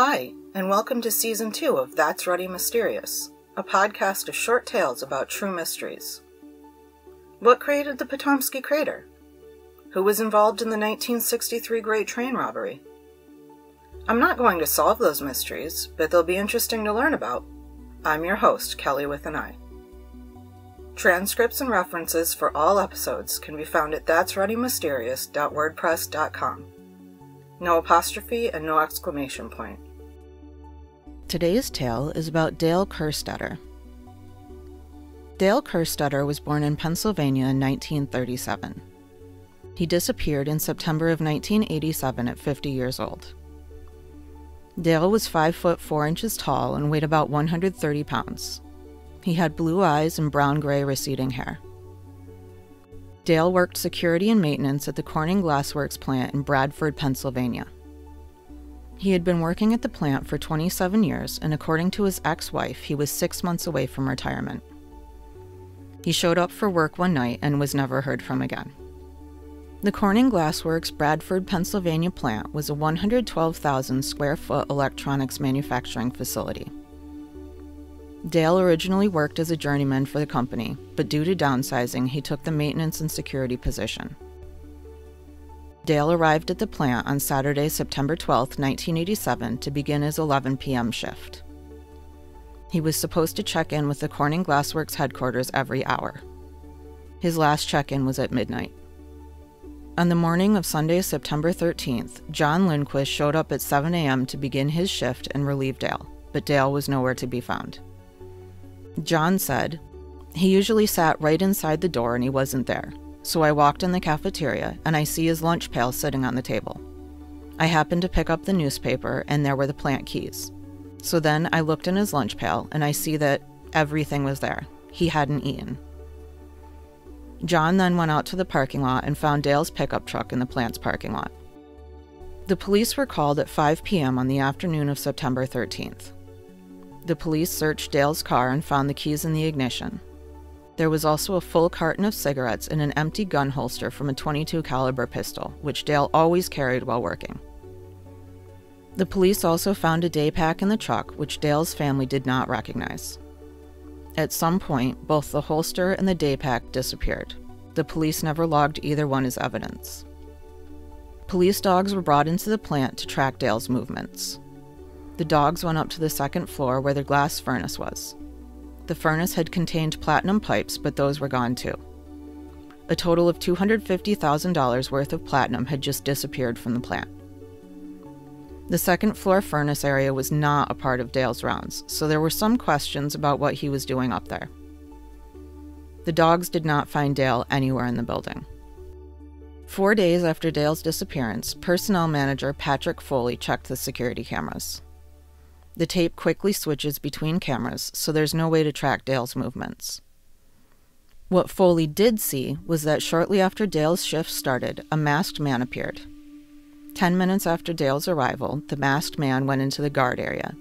Hi, and welcome to Season 2 of That's Ruddy Mysterious, a podcast of short tales about true mysteries. What created the Potomsky Crater? Who was involved in the 1963 Great Train Robbery? I'm not going to solve those mysteries, but they'll be interesting to learn about. I'm your host, Kelly with an I. Transcripts and references for all episodes can be found at that'sruddymysterious.wordpress.com. No apostrophe and no exclamation point. Today's tale is about Dale Kerstetter. Dale Kerstetter was born in Pennsylvania in 1937. He disappeared in September of 1987 at 50 years old. Dale was 5 foot 4 inches tall and weighed about 130 pounds. He had blue eyes and brown-gray receding hair. Dale worked security and maintenance at the Corning Glassworks plant in Bradford, Pennsylvania. He had been working at the plant for 27 years, and according to his ex-wife, he was 6 months away from retirement. He showed up for work one night and was never heard from again. The Corning Glassworks Bradford, Pennsylvania plant was a 112,000 square foot electronics manufacturing facility. Dale originally worked as a journeyman for the company, but due to downsizing, he took the maintenance and security position. Dale arrived at the plant on Saturday, September 12, 1987, to begin his 11 p.m. shift. He was supposed to check in with the Corning Glassworks headquarters every hour. His last check-in was at midnight. On the morning of Sunday, September 13th, John Lindquist showed up at 7 a.m. to begin his shift and relieve Dale, but Dale was nowhere to be found. John said, "He usually sat right inside the door and he wasn't there. So I walked in the cafeteria and I see his lunch pail sitting on the table. I happened to pick up the newspaper and there were the plant keys. So then I looked in his lunch pail and I see that everything was there. He hadn't eaten." John then went out to the parking lot and found Dale's pickup truck in the plant's parking lot. The police were called at 5 p.m. on the afternoon of September 13th. The police searched Dale's car and found the keys in the ignition. There was also a full carton of cigarettes and an empty gun holster from a .22 caliber pistol, which Dale always carried while working. The police also found a day pack in the truck, which Dale's family did not recognize. At some point, both the holster and the day pack disappeared. The police never logged either one as evidence. Police dogs were brought into the plant to track Dale's movements. The dogs went up to the second floor where the glass furnace was. The furnace had contained platinum pipes, but those were gone too. A total of $250,000 worth of platinum had just disappeared from the plant. The second floor furnace area was not a part of Dale's rounds, so there were some questions about what he was doing up there. The dogs did not find Dale anywhere in the building. 4 days after Dale's disappearance, personnel manager Patrick Foley checked the security cameras. The tape quickly switches between cameras, so there's no way to track Dale's movements. What Foley did see was that shortly after Dale's shift started, a masked man appeared. 10 minutes after Dale's arrival, the masked man went into the guard area.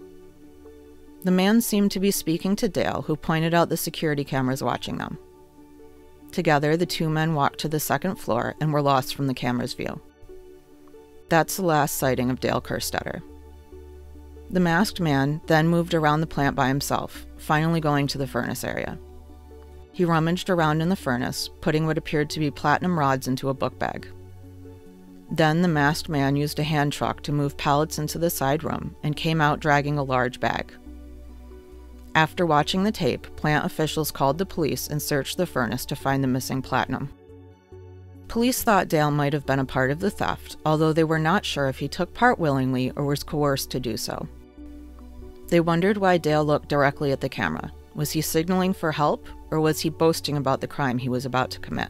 The man seemed to be speaking to Dale, who pointed out the security cameras watching them. Together, the two men walked to the second floor and were lost from the camera's view. That's the last sighting of Dale Kerstetter. The masked man then moved around the plant by himself, finally going to the furnace area. He rummaged around in the furnace, putting what appeared to be platinum rods into a book bag. Then the masked man used a hand truck to move pallets into the side room and came out dragging a large bag. After watching the tape, plant officials called the police and searched the furnace to find the missing platinum. Police thought Dale might have been a part of the theft, although they were not sure if he took part willingly or was coerced to do so. They wondered why Dale looked directly at the camera. Was he signaling for help, or was he boasting about the crime he was about to commit?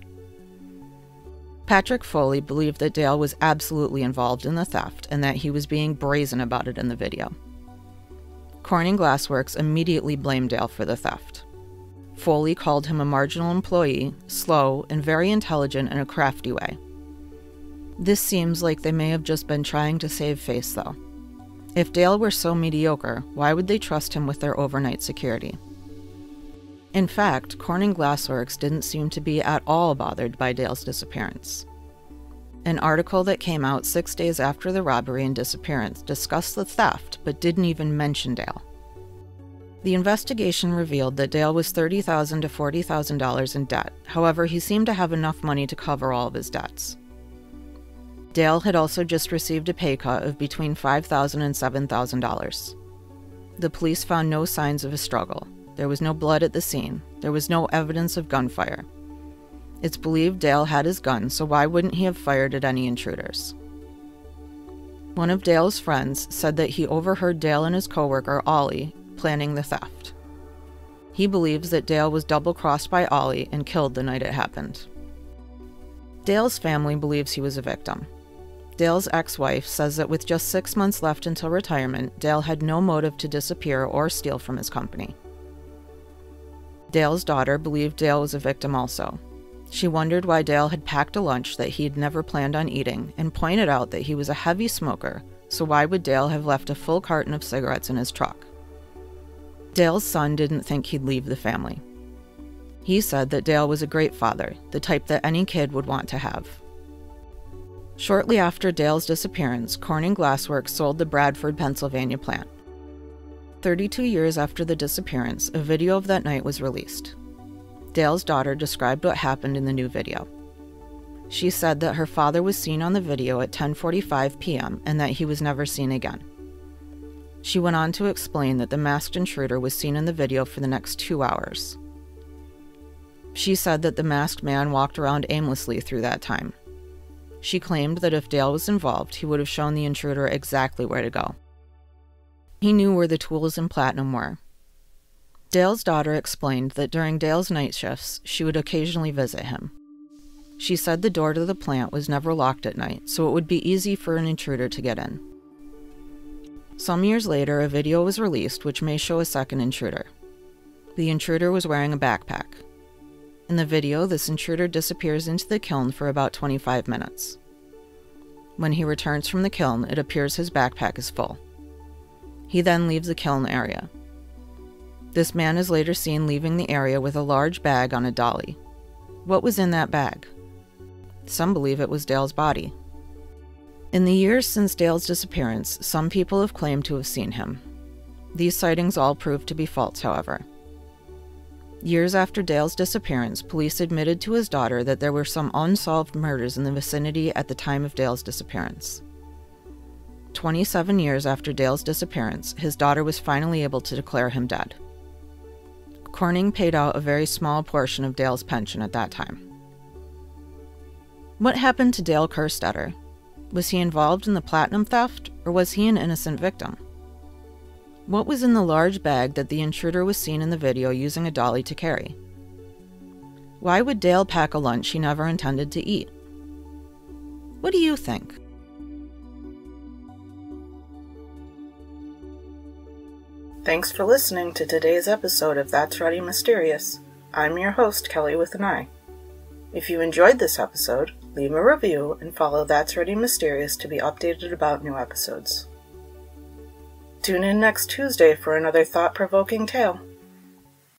Patrick Foley believed that Dale was absolutely involved in the theft and that he was being brazen about it in the video. Corning Glassworks immediately blamed Dale for the theft. Foley called him a marginal employee, slow, and very intelligent in a crafty way. This seems like they may have just been trying to save face, though. If Dale were so mediocre, why would they trust him with their overnight security? In fact, Corning Glassworks didn't seem to be at all bothered by Dale's disappearance. An article that came out 6 days after the robbery and disappearance discussed the theft, but didn't even mention Dale. The investigation revealed that Dale was $30,000 to $40,000 in debt. However, he seemed to have enough money to cover all of his debts. Dale had also just received a pay cut of between $5,000 and $7,000. The police found no signs of a struggle. There was no blood at the scene. There was no evidence of gunfire. It's believed Dale had his gun, so why wouldn't he have fired at any intruders? One of Dale's friends said that he overheard Dale and his coworker, Ollie, planning the theft. He believes that Dale was double-crossed by Ollie and killed the night it happened. Dale's family believes he was a victim. Dale's ex-wife says that with just 6 months left until retirement, Dale had no motive to disappear or steal from his company. Dale's daughter believed Dale was a victim also. She wondered why Dale had packed a lunch that he had never planned on eating and pointed out that he was a heavy smoker, so why would Dale have left a full carton of cigarettes in his truck? Dale's son didn't think he'd leave the family. He said that Dale was a great father, the type that any kid would want to have. Shortly after Dale's disappearance, Corning Glassworks sold the Bradford, Pennsylvania plant. 32 years after the disappearance, a video of that night was released. Dale's daughter described what happened in the new video. She said that her father was seen on the video at 10:45 p.m. and that he was never seen again. She went on to explain that the masked intruder was seen in the video for the next 2 hours. She said that the masked man walked around aimlessly through that time. She claimed that if Dale was involved, he would have shown the intruder exactly where to go. He knew where the tools and platinum were. Dale's daughter explained that during Dale's night shifts, she would occasionally visit him. She said the door to the plant was never locked at night, so it would be easy for an intruder to get in. Some years later, a video was released which may show a second intruder. The intruder was wearing a backpack. In the video, this intruder disappears into the kiln for about 25 minutes. When he returns from the kiln, it appears his backpack is full. He then leaves the kiln area. This man is later seen leaving the area with a large bag on a dolly. What was in that bag? Some believe it was Dale's body. In the years since Dale's disappearance, some people have claimed to have seen him. These sightings all proved to be false, however. Years after Dale's disappearance, police admitted to his daughter that there were some unsolved murders in the vicinity at the time of Dale's disappearance. 27 years after Dale's disappearance, his daughter was finally able to declare him dead. Corning paid out a very small portion of Dale's pension at that time. What happened to Dale Kerstetter? Was he involved in the platinum theft, or was he an innocent victim? What was in the large bag that the intruder was seen in the video using a dolly to carry? Why would Dale pack a lunch he never intended to eat? What do you think? Thanks for listening to today's episode of That's Ready Mysterious. I'm your host, Kelly with an I. If you enjoyed this episode, leave a review and follow That's Ready Mysterious to be updated about new episodes. Tune in next Tuesday for another thought-provoking tale.